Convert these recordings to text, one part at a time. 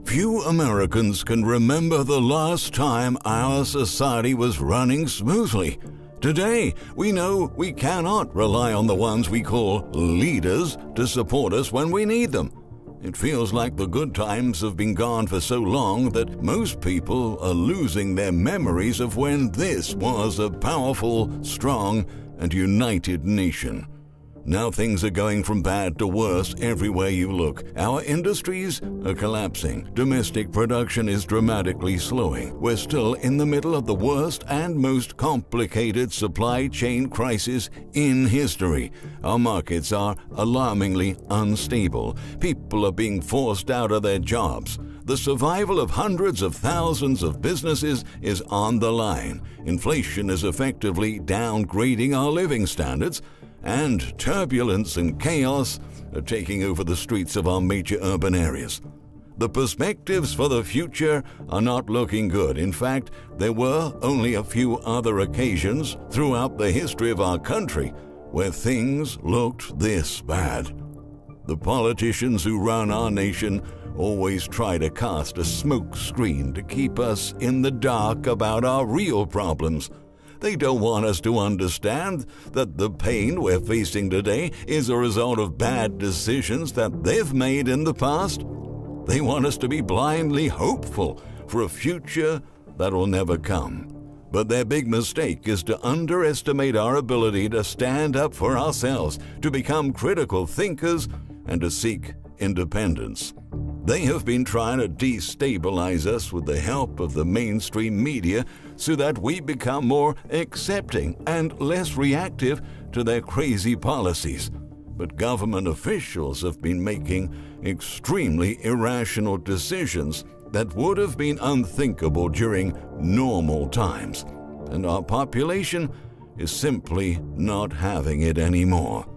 Few Americans can remember the last time our society was running smoothly. Today, we know we cannot rely on the ones we call leaders to support us when we need them. It feels like the good times have been gone for so long that most people are losing their memories of when this was a powerful, strong, and united nation. Now things are going from bad to worse everywhere you look. Our industries are collapsing. Domestic production is dramatically slowing. We're still in the middle of the worst and most complicated supply chain crisis in history. Our markets are alarmingly unstable. People are being forced out of their jobs. The survival of hundreds of thousands of businesses is on the line. Inflation is effectively downgrading our living standards, and turbulence and chaos are taking over the streets of our major urban areas. The perspectives for the future are not looking good. In fact, there were only a few other occasions throughout the history of our country where things looked this bad. The politicians who run our nation always try to cast a smoke screen to keep us in the dark about our real problems. They don't want us to understand that the pain we're facing today is a result of bad decisions that they've made in the past. They want us to be blindly hopeful for a future that will never come. But their big mistake is to underestimate our ability to stand up for ourselves, to become critical thinkers, and to seek independence. They have been trying to destabilize us with the help of the mainstream media so that we become more accepting and less reactive to their crazy policies. But government officials have been making extremely irrational decisions that would have been unthinkable during normal times, and our population is simply not having it anymore.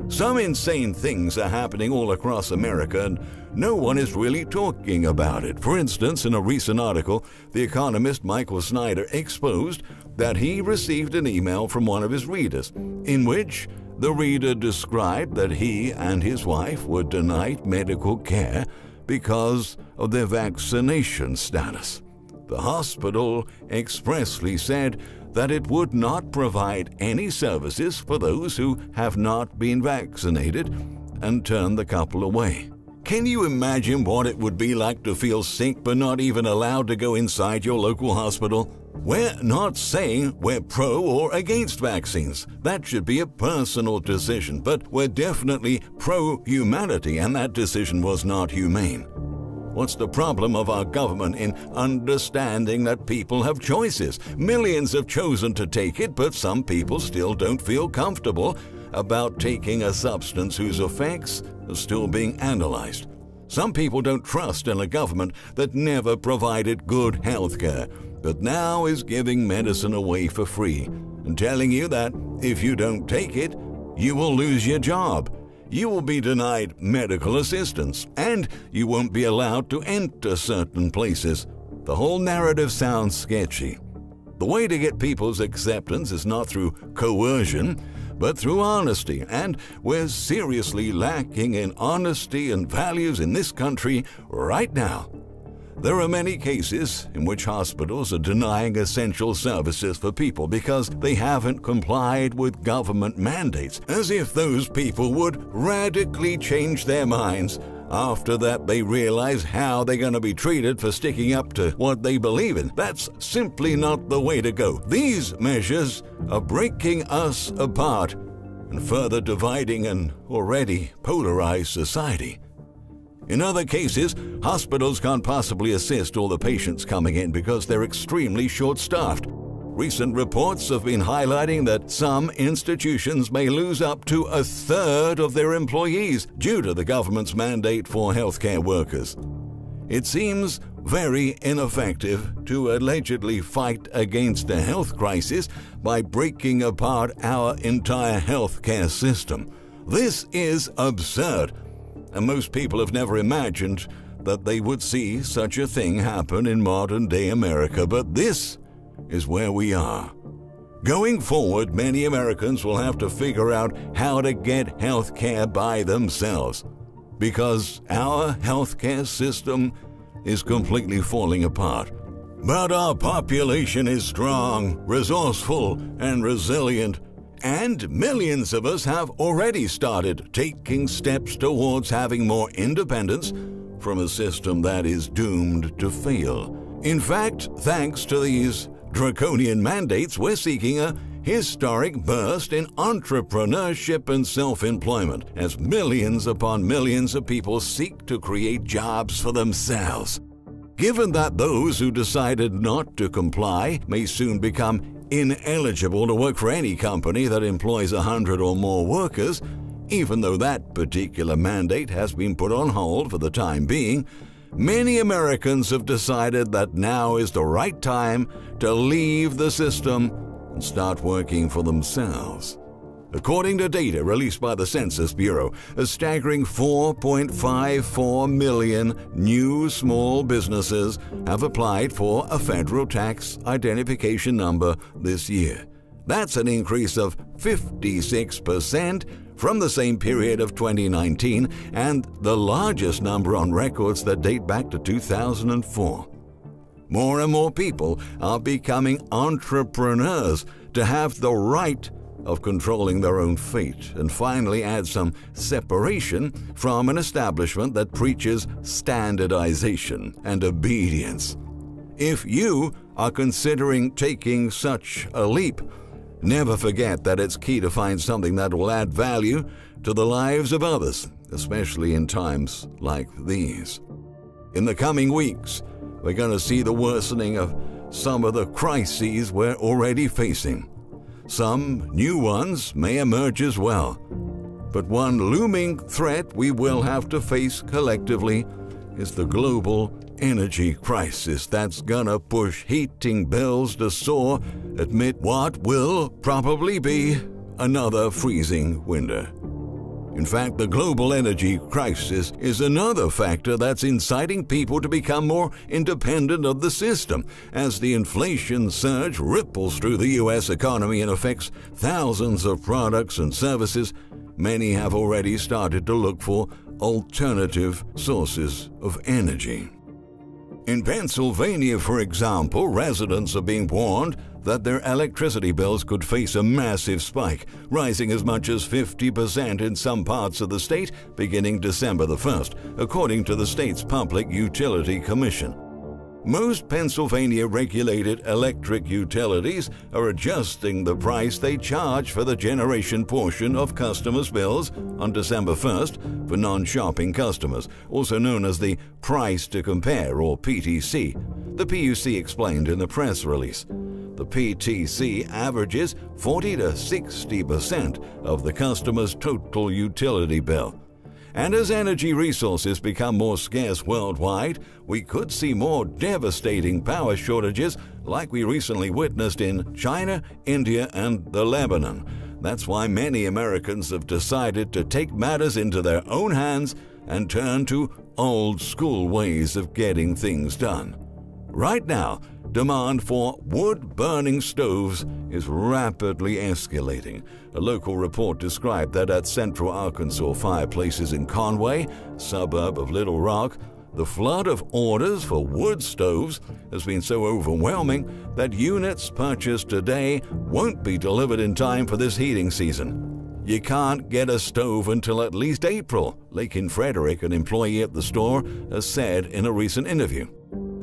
Some insane things are happening all across America, and no one is really talking about it. For instance, in a recent article, the economist Michael Snyder exposed that he received an email from one of his readers, in which the reader described that he and his wife were denied medical care because of their vaccination status. The hospital expressly said that it would not provide any services for those who have not been vaccinated and turned the couple away. Can you imagine what it would be like to feel sick but not even allowed to go inside your local hospital? We're not saying we're pro or against vaccines. That should be a personal decision, but we're definitely pro-humanity, and that decision was not humane. What's the problem of our government in understanding that people have choices? Millions have chosen to take it, but some people still don't feel comfortable about taking a substance whose effects are still being analyzed. Some people don't trust in a government that never provided good health care, but now is giving medicine away for free and telling you that if you don't take it, you will lose your job. You will be denied medical assistance, and you won't be allowed to enter certain places. The whole narrative sounds sketchy. The way to get people's acceptance is not through coercion, but through honesty, and we're seriously lacking in honesty and values in this country right now. There are many cases in which hospitals are denying essential services for people because they haven't complied with government mandates, as if those people would radically change their minds after that they realize how they're going to be treated for sticking up to what they believe in. That's simply not the way to go. These measures are breaking us apart and further dividing an already polarized society. In other cases, hospitals can't possibly assist all the patients coming in because they're extremely short-staffed. Recent reports have been highlighting that some institutions may lose up to a third of their employees due to the government's mandate for healthcare workers. It seems very ineffective to allegedly fight against a health crisis by breaking apart our entire healthcare system. This is absurd. And most people have never imagined that they would see such a thing happen in modern-day America, but this is where we are. Going forward, many Americans will have to figure out how to get health care by themselves, because our health care system is completely falling apart. But our population is strong, resourceful, and resilient, and millions of us have already started taking steps towards having more independence from a system that is doomed to fail. In fact, thanks to these draconian mandates, we're seeking a historic burst in entrepreneurship and self-employment as millions upon millions of people seek to create jobs for themselves. Given that those who decided not to comply may soon become ineligible to work for any company that employs 100 or more workers, even though that particular mandate has been put on hold for the time being, many Americans have decided that now is the right time to leave the system and start working for themselves. According to data released by the Census Bureau, a staggering 4.54 million new small businesses have applied for a federal tax identification number this year. That's an increase of 56% from the same period of 2019 and the largest number on records that date back to 2004. More and more people are becoming entrepreneurs to have the right of controlling their own fate and finally add some separation from an establishment that preaches standardization and obedience. If you are considering taking such a leap, never forget that it's key to find something that will add value to the lives of others, especially in times like these. In the coming weeks, we're going to see the worsening of some of the crises we're already facing. Some new ones may emerge as well, but one looming threat we will have to face collectively is the global energy crisis that's gonna push heating bills to soar amid what will probably be another freezing winter. In fact, the global energy crisis is another factor that's inciting people to become more independent of the system. As the inflation surge ripples through the U.S. economy and affects thousands of products and services, many have already started to look for alternative sources of energy. In Pennsylvania, for example, residents are being warned that their electricity bills could face a massive spike, rising as much as 50% in some parts of the state beginning December the 1st, according to the state's Public Utility Commission. Most Pennsylvania-regulated electric utilities are adjusting the price they charge for the generation portion of customers' bills on December 1st for non-shopping customers, also known as the Price to Compare, or PTC. The PUC explained in the press release. The PTC averages 40 to 60% of the customer's total utility bill. And as energy resources become more scarce worldwide, we could see more devastating power shortages like we recently witnessed in China, India, and the Lebanon. That's why many Americans have decided to take matters into their own hands and turn to old-school ways of getting things done. Right now, demand for wood-burning stoves is rapidly escalating. A local report described that at Central Arkansas fireplaces in Conway, suburb of Little Rock, the flood of orders for wood stoves has been so overwhelming that units purchased today won't be delivered in time for this heating season. You can't get a stove until at least April, Lakin Frederick, an employee at the store, has said in a recent interview.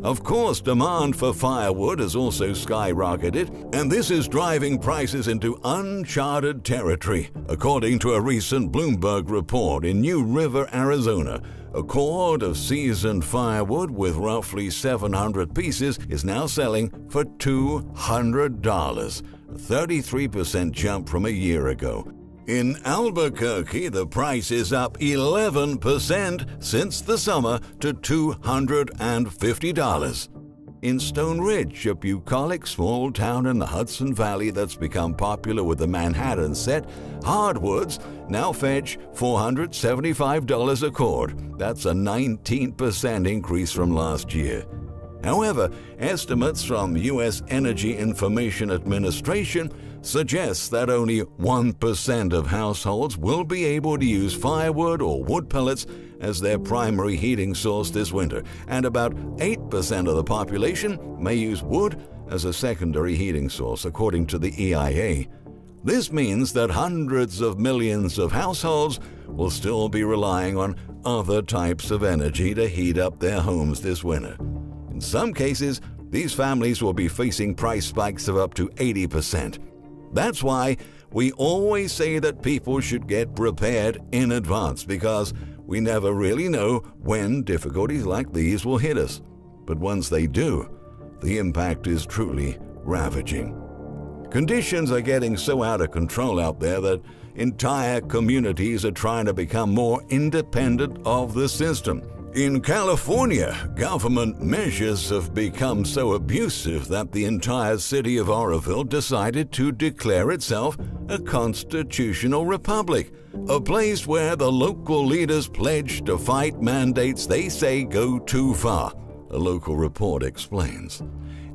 Of course, demand for firewood has also skyrocketed, and this is driving prices into uncharted territory. According to a recent Bloomberg report, in New River, Arizona, a cord of seasoned firewood with roughly 700 pieces is now selling for $200, a 33% jump from a year ago. In Albuquerque, the price is up 11% since the summer to $250. In Stone Ridge, a bucolic small town in the Hudson Valley that's become popular with the Manhattan set, hardwoods now fetch $475 a cord. That's a 19% increase from last year. However, estimates from U.S. Energy Information Administration suggests that only 1% of households will be able to use firewood or wood pellets as their primary heating source this winter, and about 8% of the population may use wood as a secondary heating source, according to the EIA. This means that hundreds of millions of households will still be relying on other types of energy to heat up their homes this winter. In some cases, these families will be facing price spikes of up to 80%. That's why we always say that people should get prepared in advance, because we never really know when difficulties like these will hit us. But once they do, the impact is truly ravaging. Conditions are getting so out of control out there that entire communities are trying to become more independent of the system. In California, government measures have become so abusive that the entire city of Oroville decided to declare itself a constitutional republic, a place where the local leaders pledge to fight mandates they say go too far, a local report explains.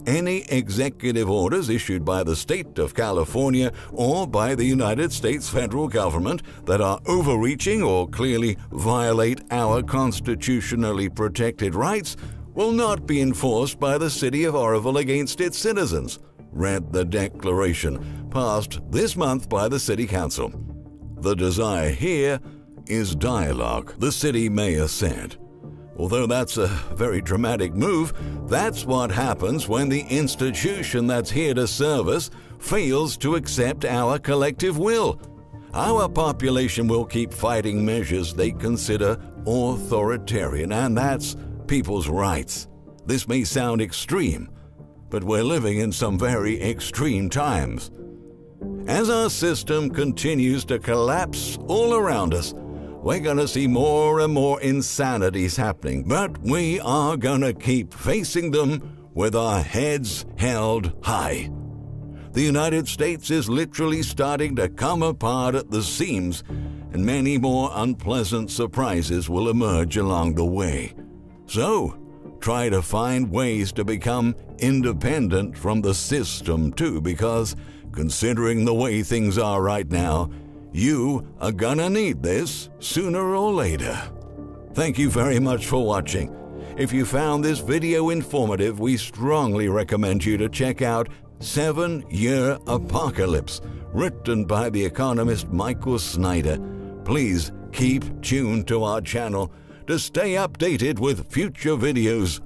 Any executive orders issued by the state of California or by the United States federal government that are overreaching or clearly violate our constitutionally protected rights will not be enforced by the city of Oroville against its citizens, read the declaration passed this month by the city council. The desire here is dialogue, the city mayor said. Although that's a very dramatic move, that's what happens when the institution that's here to serve us fails to accept our collective will. Our population will keep fighting measures they consider authoritarian, and that's people's rights. This may sound extreme, but we're living in some very extreme times. As our system continues to collapse all around us, we're going to see more and more insanities happening, but we are going to keep facing them with our heads held high. The United States is literally starting to come apart at the seams, and many more unpleasant surprises will emerge along the way. So, try to find ways to become independent from the system too, because considering the way things are right now, you are gonna need this sooner or later. Thank you very much for watching. If you found this video informative, we strongly recommend you to check out 7-Year Apocalypse, written by the economist Michael Snyder. Please keep tuned to our channel to stay updated with future videos